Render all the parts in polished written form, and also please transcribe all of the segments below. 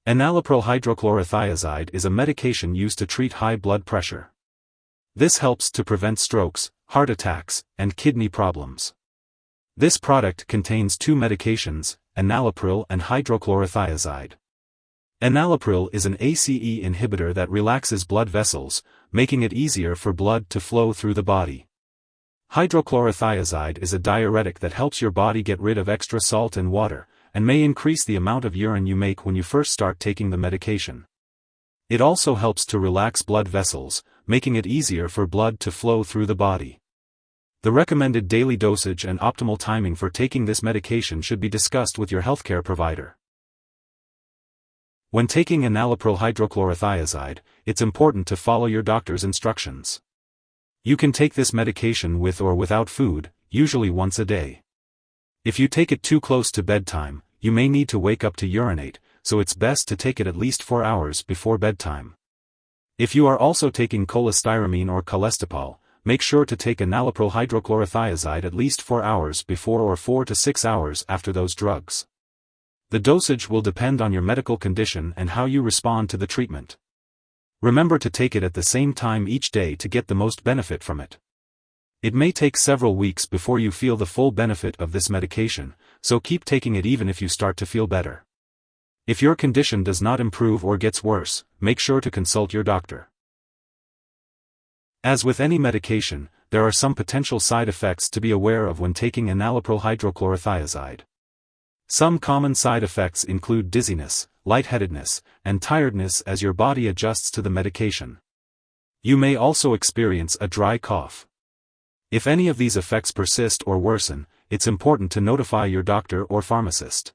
Enalapril-Hydrochlorothiazide is a medication used to treat high blood pressure. This helps to prevent strokes, heart attacks, and kidney problems. This product contains two medications, enalapril and hydrochlorothiazide. Enalapril is an ACE inhibitor that relaxes blood vessels, making it easier for blood to flow through the body. Hydrochlorothiazide is a diuretic that helps your body get rid of extra salt and water, and may increase the amount of urine you make when you first start taking the medication. It also helps to relax blood vessels, making it easier for blood to flow through the body. The recommended daily dosage and optimal timing for taking this medication should be discussed with your healthcare provider. When taking enalapril-hydrochlorothiazide, it's important to follow your doctor's instructions. You can take this medication with or without food, usually once a day. If you take it too close to bedtime, you may need to wake up to urinate, so it's best to take it at least 4 hours before bedtime. If you are also taking cholestyramine or cholestyramine, make sure to take enalapril-hydrochlorothiazide at least 4 hours before or 4 to 6 hours after those drugs. The dosage will depend on your medical condition and how you respond to the treatment. Remember to take it at the same time each day to get the most benefit from it. It may take several weeks before you feel the full benefit of this medication, so keep taking it even if you start to feel better. If your condition does not improve or gets worse, make sure to consult your doctor. As with any medication, there are some potential side effects to be aware of when taking enalapril-hydrochlorothiazide. Some common side effects include dizziness, lightheadedness, and tiredness as your body adjusts to the medication. You may also experience a dry cough. If any of these effects persist or worsen, it's important to notify your doctor or pharmacist.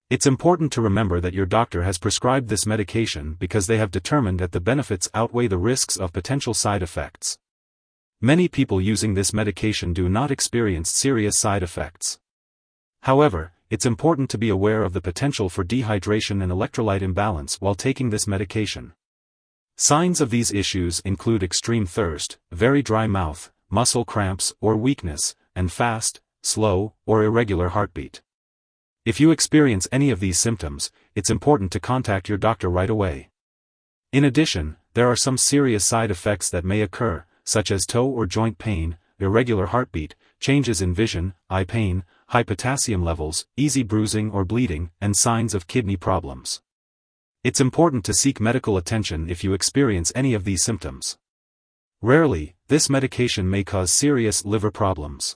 It's important to remember that your doctor has prescribed this medication because they have determined that the benefits outweigh the risks of potential side effects. Many people using this medication do not experience serious side effects. However, it's important to be aware of the potential for dehydration and electrolyte imbalance while taking this medication. Signs of these issues include extreme thirst, very dry mouth, muscle cramps or weakness, and fast, slow, or irregular heartbeat. If you experience any of these symptoms, it's important to contact your doctor right away. In addition, there are some serious side effects that may occur, such as toe or joint pain, irregular heartbeat, changes in vision, eye pain, high potassium levels, easy bruising or bleeding, and signs of kidney problems. It's important to seek medical attention if you experience any of these symptoms. Rarely, this medication may cause serious liver problems.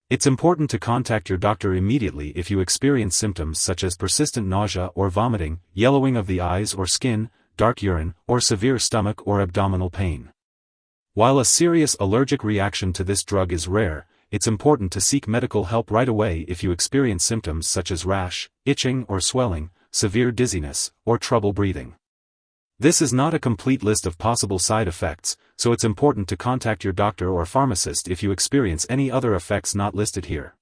It's important to contact your doctor immediately if you experience symptoms such as persistent nausea or vomiting, yellowing of the eyes or skin, dark urine, or severe stomach or abdominal pain. While a serious allergic reaction to this drug is rare, it's important to seek medical help right away if you experience symptoms such as rash, itching or swelling, severe dizziness, or trouble breathing. This is not a complete list of possible side effects, so it's important to contact your doctor or pharmacist if you experience any other effects not listed here.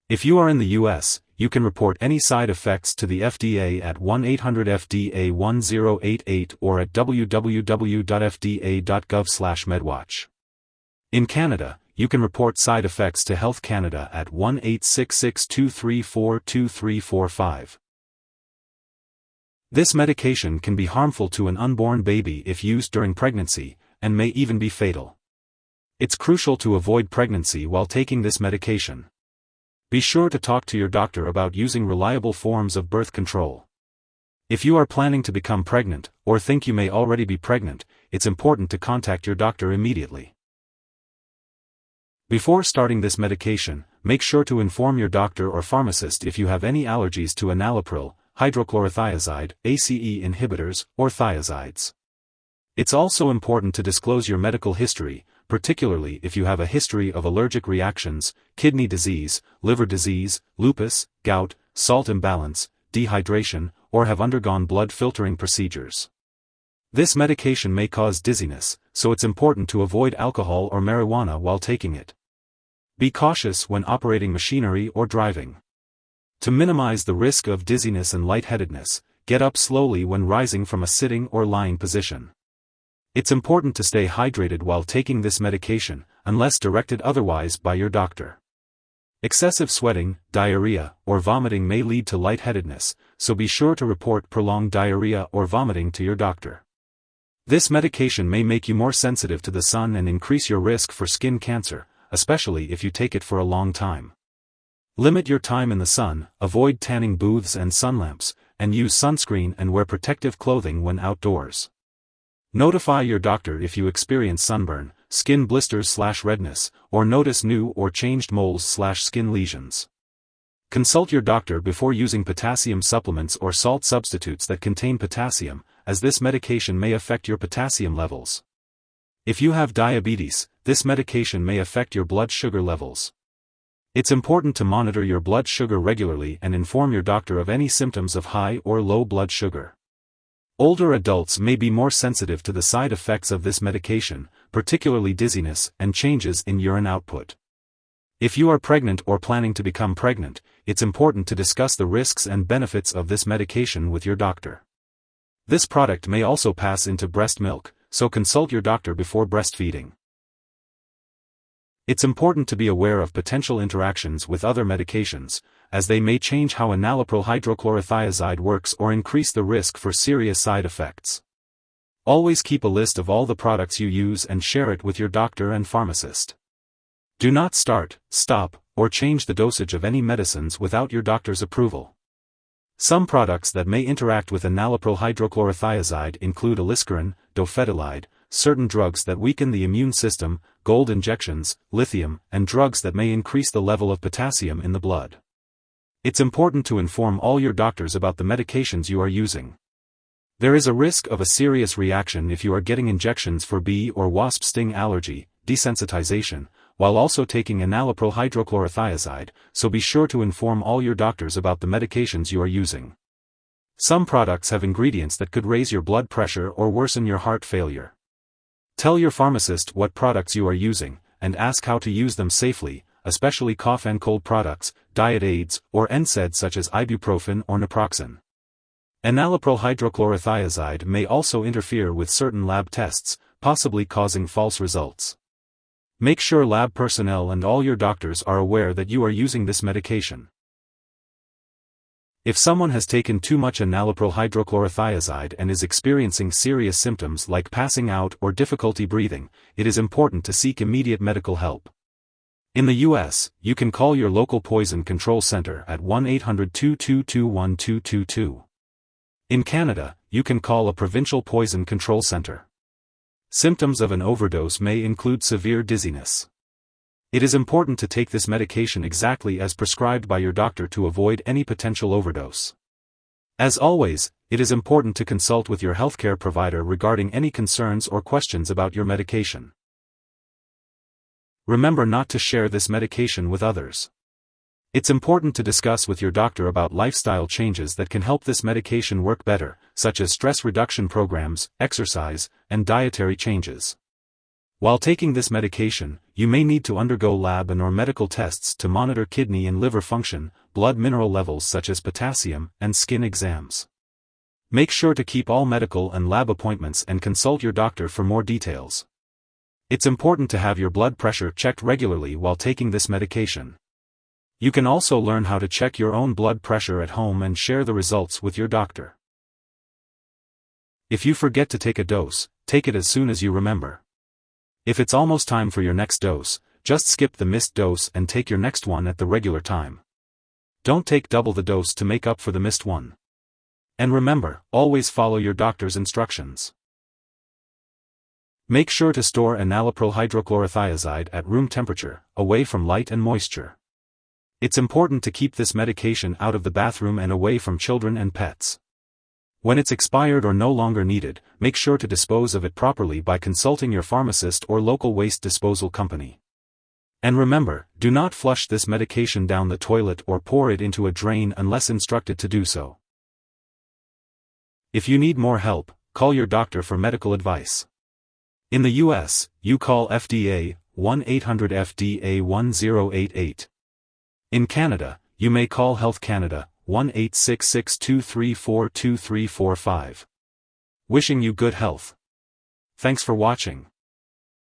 If you are in the US, you can report any side effects to the FDA at 1-800-FDA-1088 or at www.fda.gov/medwatch. In Canada, you can report side effects to Health Canada at 1-866-234-2345. This medication can be harmful to an unborn baby if used during pregnancy, and may even be fatal. It's crucial to avoid pregnancy while taking this medication. Be sure to talk to your doctor about using reliable forms of birth control. If you are planning to become pregnant, or think you may already be pregnant, it's important to contact your doctor immediately. Before starting this medication, make sure to inform your doctor or pharmacist if you have any allergies to enalapril, hydrochlorothiazide, ACE inhibitors, or thiazides. It's also important to disclose your medical history, particularly if you have a history of allergic reactions, kidney disease, liver disease, lupus, gout, salt imbalance, dehydration, or have undergone blood filtering procedures. This medication may cause dizziness, so it's important to avoid alcohol or marijuana while taking it. Be cautious when operating machinery or driving. To minimize the risk of dizziness and lightheadedness, get up slowly when rising from a sitting or lying position. It's important to stay hydrated while taking this medication, unless directed otherwise by your doctor. Excessive sweating, diarrhea, or vomiting may lead to lightheadedness, so be sure to report prolonged diarrhea or vomiting to your doctor. This medication may make you more sensitive to the sun and increase your risk for skin cancer, especially if you take it for a long time. Limit your time in the sun, avoid tanning booths and sun lamps, and use sunscreen and wear protective clothing when outdoors. Notify your doctor if you experience sunburn, skin blisters/redness, or notice new or changed moles/skin lesions. Consult your doctor before using potassium supplements or salt substitutes that contain potassium, as this medication may affect your potassium levels. If you have diabetes, this medication may affect your blood sugar levels. It's important to monitor your blood sugar regularly and inform your doctor of any symptoms of high or low blood sugar. Older adults may be more sensitive to the side effects of this medication, particularly dizziness and changes in urine output. If you are pregnant or planning to become pregnant, it's important to discuss the risks and benefits of this medication with your doctor. This product may also pass into breast milk, so consult your doctor before breastfeeding. It's important to be aware of potential interactions with other medications, as they may change how enalapril-hydrochlorothiazide works or increase the risk for serious side effects. Always keep a list of all the products you use and share it with your doctor and pharmacist. Do not start, stop, or change the dosage of any medicines without your doctor's approval. Some products that may interact with enalapril-hydrochlorothiazide include aliskiren, dofetilide, certain drugs that weaken the immune system, gold injections, lithium, and drugs that may increase the level of potassium in the blood. It's important to inform all your doctors about the medications you are using. There is a risk of a serious reaction if you are getting injections for bee or wasp sting allergy, desensitization, while also taking enalapril-hydrochlorothiazide, so be sure to inform all your doctors about the medications you are using. Some products have ingredients that could raise your blood pressure or worsen your heart failure. Tell your pharmacist what products you are using, and ask how to use them safely, especially cough and cold products, diet aids, or NSAIDs such as ibuprofen or naproxen. Enalapril-hydrochlorothiazide may also interfere with certain lab tests, possibly causing false results. Make sure lab personnel and all your doctors are aware that you are using this medication. If someone has taken too much enalapril-hydrochlorothiazide and is experiencing serious symptoms like passing out or difficulty breathing, it is important to seek immediate medical help. In the U.S., you can call your local poison control center at 1-800-222-1222. In Canada, you can call a provincial poison control center. Symptoms of an overdose may include severe dizziness. It is important to take this medication exactly as prescribed by your doctor to avoid any potential overdose. As always, it is important to consult with your healthcare provider regarding any concerns or questions about your medication. Remember not to share this medication with others. It's important to discuss with your doctor about lifestyle changes that can help this medication work better, such as stress reduction programs, exercise, and dietary changes. While taking this medication, you may need to undergo lab and/or medical tests to monitor kidney and liver function, blood mineral levels such as potassium, and skin exams. Make sure to keep all medical and lab appointments and consult your doctor for more details. It's important to have your blood pressure checked regularly while taking this medication. You can also learn how to check your own blood pressure at home and share the results with your doctor. If you forget to take a dose, take it as soon as you remember. If it's almost time for your next dose, just skip the missed dose and take your next one at the regular time. Don't take double the dose to make up for the missed one. And remember, always follow your doctor's instructions. Make sure to store enalapril-hydrochlorothiazide at room temperature, away from light and moisture. It's important to keep this medication out of the bathroom and away from children and pets. When it's expired or no longer needed, make sure to dispose of it properly by consulting your pharmacist or local waste disposal company. And remember, do not flush this medication down the toilet or pour it into a drain unless instructed to do so. If you need more help, call your doctor for medical advice. In the U.S., you call FDA, 1-800-FDA-1088. In Canada, you may call Health Canada, 1-866-234-2345. Wishing you good health. Thanks for watching.